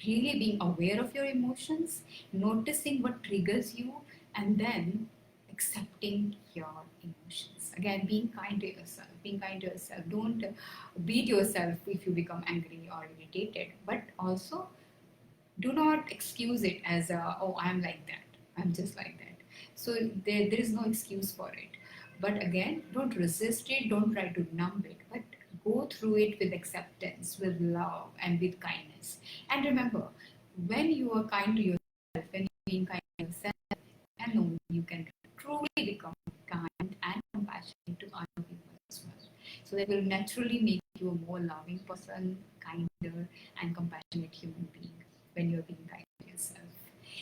really being aware of your emotions, noticing what triggers you, and then accepting your emotions. Again, being kind to yourself. Being kind to yourself. Don't beat yourself if you become angry or irritated, but also do not excuse it as oh, I'm like that. I'm just like that. So there is no excuse for it. But again, don't resist it. Don't try to numb it. But go through it with acceptance, with love, and with kindness. And remember, when you are kind to yourself, when you're being kind to yourself, and know you can truly become kind and compassionate to other people as well. So that will naturally make you a more loving person, kinder, and compassionate human being when you're being kind to yourself.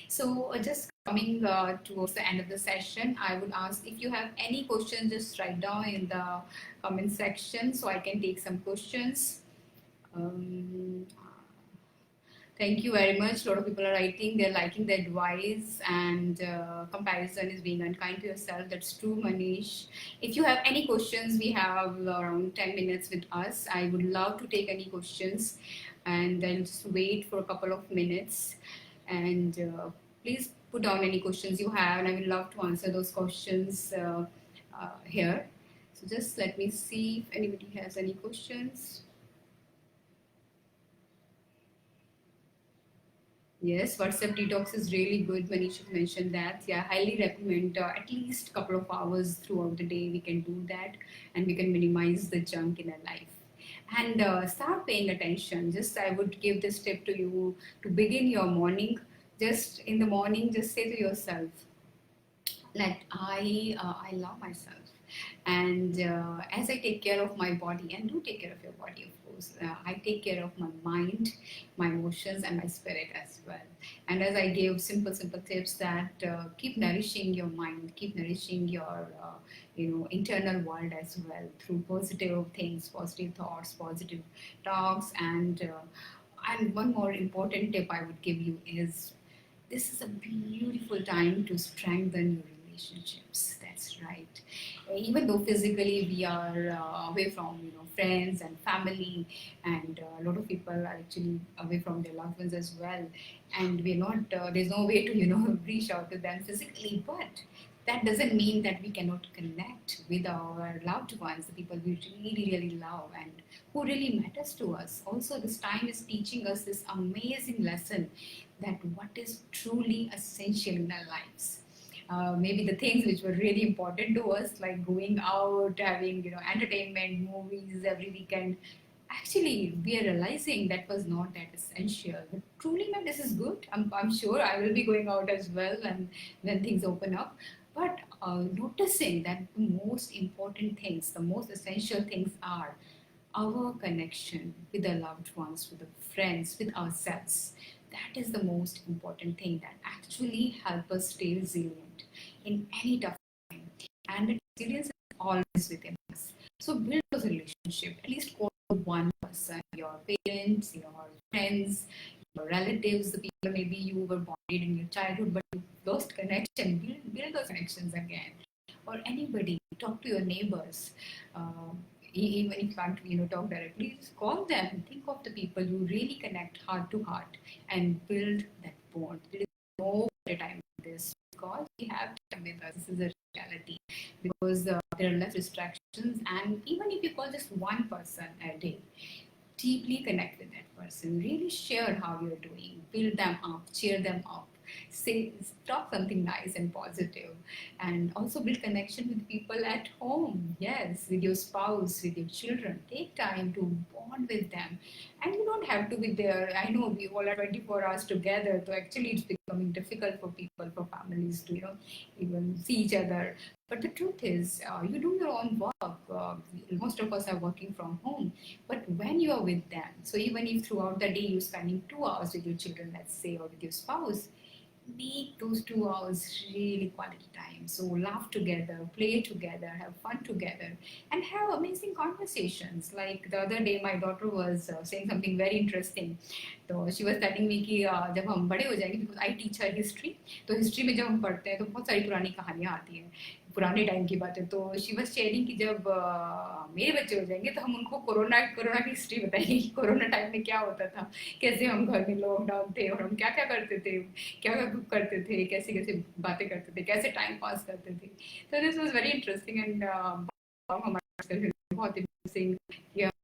So just coming towards the end of the session, I would ask if you have any questions, just write down in the comment section so I can take some questions. Thank you very much. A lot of people are writing, they're liking the advice, and comparison is being unkind to yourself. That's true, Manish. If you have any questions, we have around 10 minutes with us. I would love to take any questions, and I'll just wait for a couple of minutes. And please put down any questions you have, and I would love to answer those questions here. So just let me see if anybody has any questions. Yes, WhatsApp detox is really good. Manish mentioned that. Yeah, highly recommend at least a couple of hours throughout the day. We can do that, and we can minimize the junk in our life. And start paying attention. Just I would give this tip to you to begin your morning. Just in the morning, just say to yourself, that I love myself, and as I take care of my body, and do take care of your body, of course, I take care of my mind, my emotions, and my spirit as well. And as I gave simple tips that keep nourishing your mind, keep nourishing your internal world as well through positive things, positive thoughts, positive talks, and one more important tip I would give you is this is a beautiful time to strengthen your relationships. That's right. Even though physically we are away from friends and family, and a lot of people are actually away from their loved ones as well, and we're not. There's no way to reach out to them physically, but that doesn't mean that we cannot connect with our loved ones, the people we really love and who really matters to us. Also, this time is teaching us this amazing lesson that what is truly essential in our lives. Maybe the things which were really important to us, like going out, having entertainment, movies every weekend. Actually, we are realizing that was not that essential. But truly, man, this is good. I'm sure I will be going out as well, and when things open up. But noticing that the most important things, the most essential things are our connection with the loved ones, with the friends, with ourselves. That is the most important thing that actually help us stay resilient in any tough time. And the resilience is always within us. So build those relationships. At least call one person, your parents, your friends, your relatives, the people maybe you were bonded in your childhood, but you lost connection. Build those connections again. Or anybody, talk to your neighbors. Even if you can't talk directly, just call them. Think of the people you really connect heart to heart and build that bond. There is no better time than this because we have time with us. This is a reality because there are less distractions, and even if you call just one person a day, deeply connect with that person, really share how you're doing, build them up, cheer them up, say, talk something nice and positive, and also build connection with people at home. Yes, with your spouse, with your children. Take time to bond with them, and you don't have to be there. I know we all are 24 hours together, so actually it's becoming difficult for people, for families to even see each other. But the truth is, you do your own work. Most of us are working from home, but when you are with them, so even if throughout the day you're spending 2 hours with your children, let's say, or with your spouse, make those 2 hours really quality time. So laugh together, play together, have fun together, and have amazing conversations. Like the other day, my daughter was saying something very interesting. तो she was telling me कि जब हम बड़े हो जाएंगे, because I teach her history, तो history में जब हम पढ़ते हैं तो बहुत सारी पुरानी कहानियाँ आती हैं, पुराने टाइम की बातें। तो शी वॉज शेयरिंग कि जब मेरे बच्चे हो जाएंगे तो हम उनको कोरोना कोरोना की हिस्ट्री बताएंगे कि कोरोना टाइम में क्या होता था, कैसे हम घर में लॉकडाउन थे और हम क्या क्या करते थे, क्या क्या करते थे, कैसे कैसे बातें करते थे, कैसे टाइम पास करते थे। तो this was very interesting and हमारे बहुत interesting.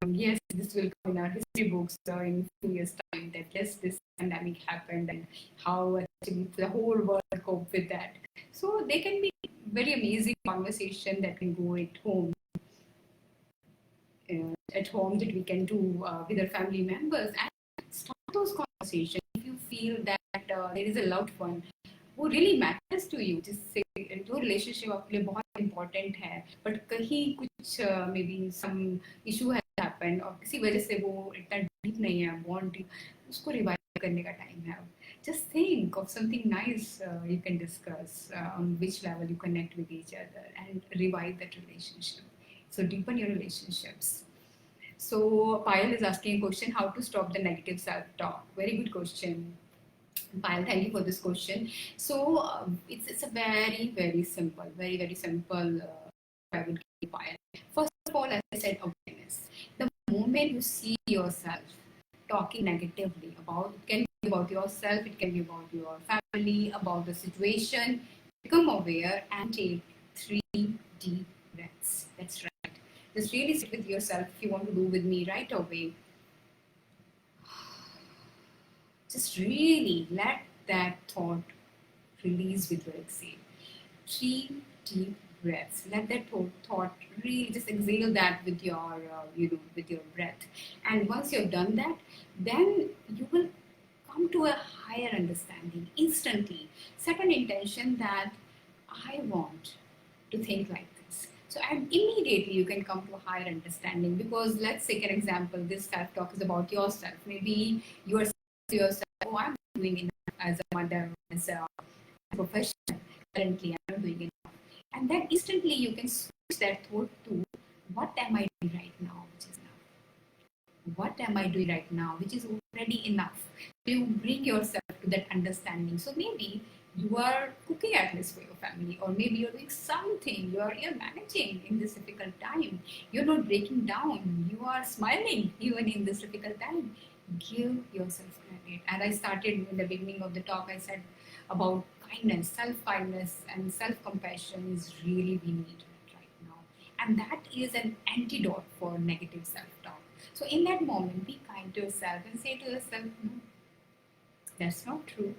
Yes, this will come in our history books in few years' time. That yes, this pandemic happened and how actually the whole world coped with that. So they can be very amazing conversation that can go at home that we can do with our family members, and start those conversations. If you feel that there is a loved one who really matters to you, just say जो relationship आपके लिए बहुत important है, but कहीं कुछ may be some issue है happen और किसी वजह से वो इतना डीप नहीं है बॉन्ड, उसको रिवाइव करने का टाइम है। Just think of something nice you can discuss, on which level you connect with each other and revive that relationship. So deepen your relationships. So Payal is asking a question: how to stop the negative self-talk? Very good question. Payal, thank you for this question. So it's a very simple, very simple. I would give Payal. First of all, as I said, awareness. The moment you see yourself talking negatively about, it can be about yourself, it can be about your family, about the situation, become aware and take 3 deep breaths. That's right. Just really sit with yourself if you want to do with me right away. Just really let that thought release with your exhale. 3 deep breaths. Let that thought really just exhale that with your, with your breath. And once you've done that, then you will come to a higher understanding instantly. Set an intention that I want to think like this. So, and immediately you can come to a higher understanding, because let's take an example. This self talk is about yourself. Maybe you are saying to yourself, oh, I'm doing enough as a mother, as a professional. Currently, I'm not doing enough. And then instantly you can switch that thought to, what am I doing right now, which is enough? What am I doing right now, which is already enough? So you bring yourself to that understanding. So maybe you are cooking at least for your family, or maybe you're doing something, you're managing in this difficult time. You're not breaking down, you are smiling even in this difficult time. Give yourself credit. And I started in the beginning of the talk, I said about kindness, self-kindness and self-compassion is really we need right now. And that is an antidote for negative self-talk. So in that moment, be kind to yourself and say to yourself, no, that's not true.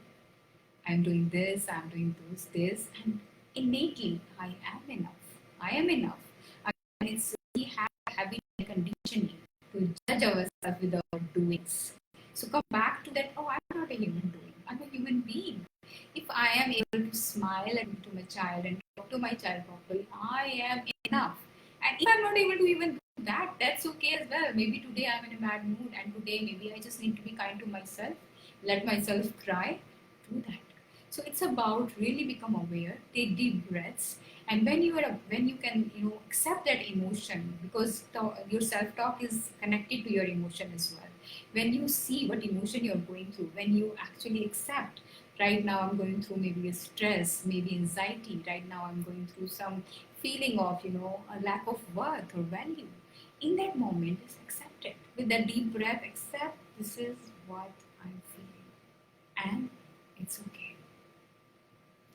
I'm doing this, I'm doing this, and innately, I am enough. I am enough. And it's we have habit and conditioning to judge ourselves with our doings. So come back to that, oh, I'm not a human being. I'm a human being. If I am able to smile to my child and talk to my child properly, I am enough. And if I'm not able to even do that, that's okay as well. Maybe today I'm in a bad mood, and today maybe I just need to be kind to myself, let myself cry, do that. So it's about really become aware, take deep breaths, and when you can accept that emotion, because your self talk is connected to your emotion as well. When you see what emotion you're going through, when you actually accept, right now I'm going through maybe a stress, maybe anxiety, right now I'm going through some feeling of a lack of worth or value. In that moment, just accept it with that deep breath. Accept this is what I'm feeling, and it's okay.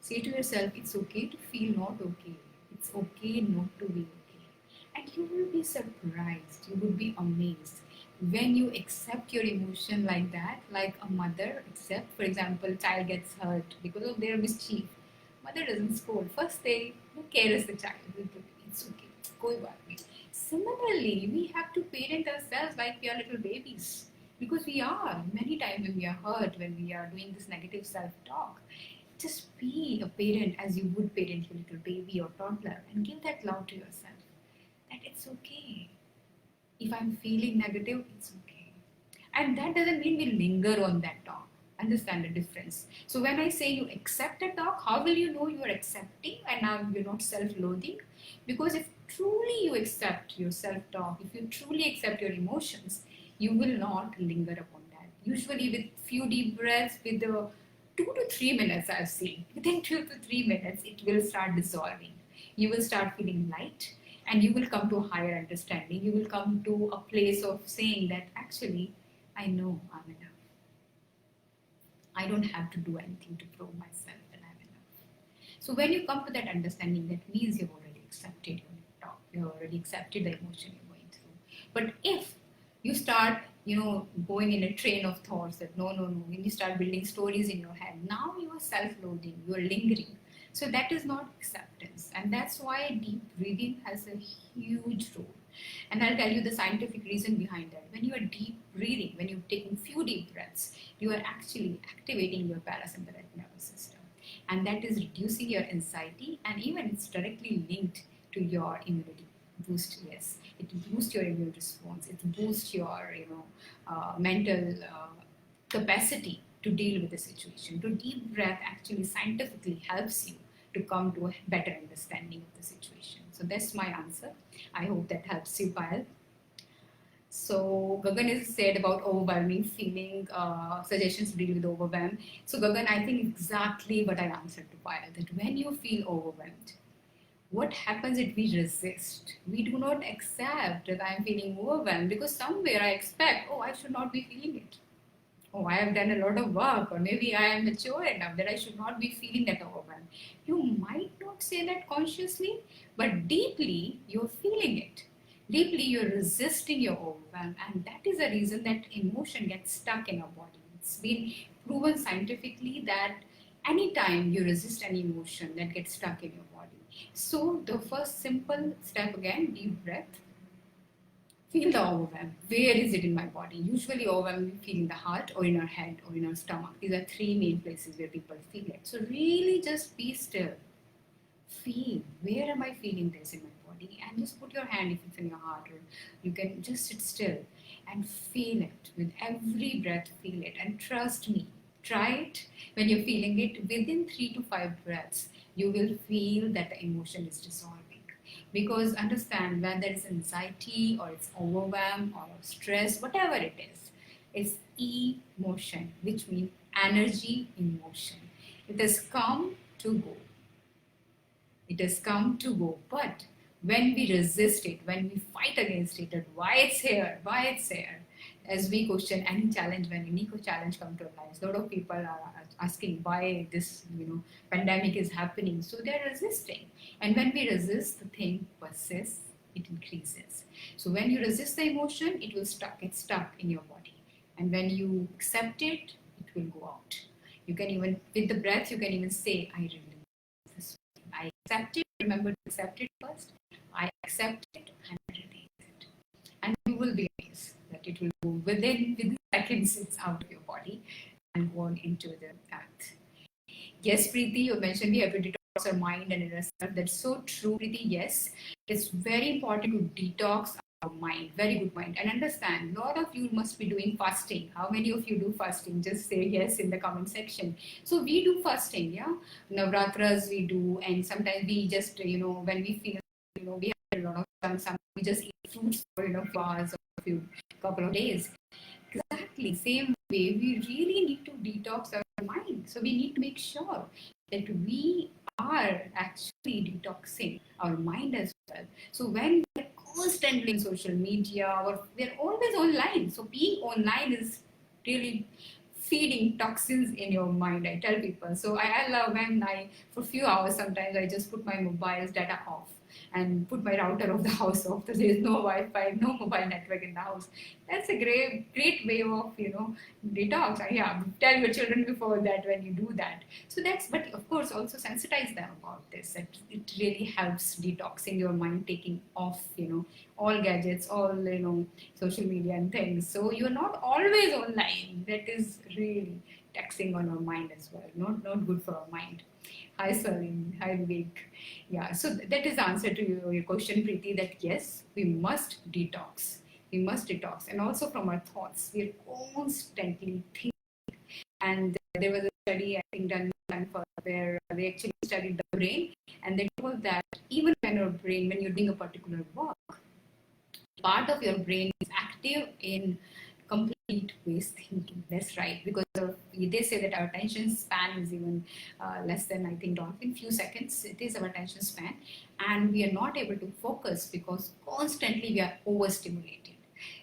Say to yourself, it's okay to feel not okay. It's okay not to be okay. And you will be surprised, you will be amazed when you accept your emotion like that, like a mother accept, for example, child gets hurt because of their mischief. Mother doesn't scold. First they caress the child. It's okay. Koi baat nahi. Similarly, we have to parent ourselves like we are little babies. Because we are. Many times when we are hurt, when we are doing this negative self-talk, just be a parent as you would parent your little baby or toddler, and give that love to yourself. That it's okay. If I'm feeling negative, it's okay. And that doesn't mean we linger on that talk. Understand the difference. So when I say you accept a talk, how will you know you are accepting and now you're not self-loathing? Because if truly you accept your self-talk, if you truly accept your emotions, you will not linger upon that. Usually with few deep breaths, with the 2 to 3 minutes I've seen, within 2 to 3 minutes, it will start dissolving. You will start feeling light, and you will come to a higher understanding. You will come to a place of saying that actually, I know I'm enough. I don't have to do anything to prove myself that I'm enough. So when you come to that understanding, that means you've already accepted your talk. You've already accepted the emotion you're going through. But if you start, going in a train of thoughts that no, when you start building stories in your head, now you are self-loathing, you are lingering. So that is not acceptance. And that's why deep breathing has a huge role. And I'll tell you the scientific reason behind that. When you are deep breathing, when you're taking few deep breaths, you are actually activating your parasympathetic nervous system. And that is reducing your anxiety, and even it's directly linked to your immunity boost. Yes, it boosts your immune response. It boosts your mental capacity to deal with the situation. To deep breath actually scientifically helps you to come to a better understanding of the situation. So that's my answer. I hope that helps you, Payal. So Gagan is said about overwhelming feeling, suggestions to deal with overwhelm. So Gagan, I think exactly what I answered to Payal, that when you feel overwhelmed, what happens is we resist. We do not accept that I am feeling overwhelmed, because somewhere I expect, oh, I should not be feeling it. Oh, I have done a lot of work, or maybe I am mature enough that I should not be feeling that overwhelmed. You might not say that consciously, but deeply you're feeling it. Deeply you're resisting your overwhelm, and that is the reason that emotion gets stuck in our body. It's been proven scientifically that anytime you resist any emotion, that gets stuck in your body. So the first simple step, again, deep breath. Feel the overwhelm. Where is it in my body? Usually overwhelm we feel in the heart or in our head or in our stomach. These are three main places where people feel it. So really just be still. Feel, where am I feeling this in my body? And just put your hand if it's in your heart, or you can just sit still and feel it. With every breath, feel it. And trust me, try it. When you're feeling it, within 3 to 5 breaths, you will feel that the emotion is dissolving. Because understand, when there is anxiety or it's overwhelm or stress, whatever it is, it's emotion, which means energy in motion. It has come to go. It has come to go. But when we resist it, when we fight against it, that why it's here, as we question any challenge, when any challenge comes to our lives, a lot of people are asking why this pandemic is happening. So they're resisting. And when we resist, the thing persists, it increases. So when you resist the emotion, it will get stuck in your body. And when you accept it, it will go out. You can even, with the breath, you can even say, I release this. I accept it. Remember to accept it first. I accept it and release it. And you will be amazed that it will go within seconds, it's out of your body and go on into the earth. Yes, Preeti, you mentioned we have to detox our mind and inner self. That's so true, Preeti. Yes, it's very important to detox our mind, very good mind. And understand, a lot of you must be doing fasting. How many of you do fasting? Just say yes in the comment section. So we do fasting, yeah. Navratras we do, and sometimes we just, when we feel, we have a lot of time, we just eat fruits for, for hours or couple of days. Exactly, same way, we really need to detox our mind. So we need to make sure that we are actually detoxing our mind as well. So when we're constantly on social media, or we're always online, so being online is really feeding toxins in your mind, I tell people. So I love when for a few hours sometimes, I just put my mobile's data off and put my router of the house off. So there is no Wi-Fi, no mobile network in the house. That's a great way of, detox. Yeah, tell your children before that when you do that. So but of course also sensitize them about this. That it really helps detoxing your mind, taking off, all gadgets, all, social media and things. So you're not always online. That is really taxing on our mind as well. Not good for our mind. Hi, Salim. Hi, Vivek. Yeah, so that is the answer to your question, Preeti, that yes, we must detox. We must detox. And also from our thoughts, we are constantly thinking. And there was a study, I think, done for where they actually studied the brain, and they told that even when you're doing a particular work, part of your brain is active in complete waste thinking. That's right, because they say that our attention span is even less than, I think, in few seconds. It is our attention span, and we are not able to focus because constantly we are overstimulated.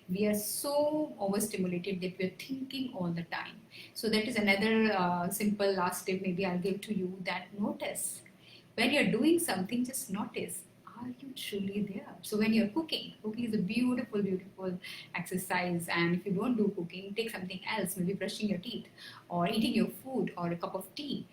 We are so overstimulated that we are thinking all the time. So that is another simple last tip maybe I'll give to you, that notice. When you're doing something, just notice, are you truly there? So when you're cooking is a beautiful, beautiful exercise. And if you don't do cooking, take something else, maybe brushing your teeth or eating your food or a cup of tea.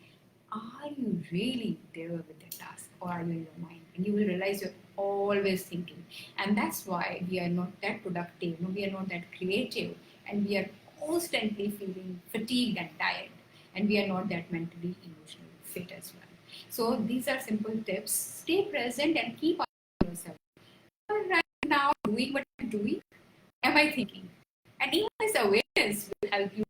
Are you really there with the task, or are you in your mind? And you will realize you're always thinking. And that's why we are not that productive, we are not that creative, and we are constantly feeling fatigued and tired, and we are not that mentally, emotionally fit as well. So these are simple tips. Stay present and keep asking yourself, right now doing what I'm doing, am I thinking? And even this awareness will help you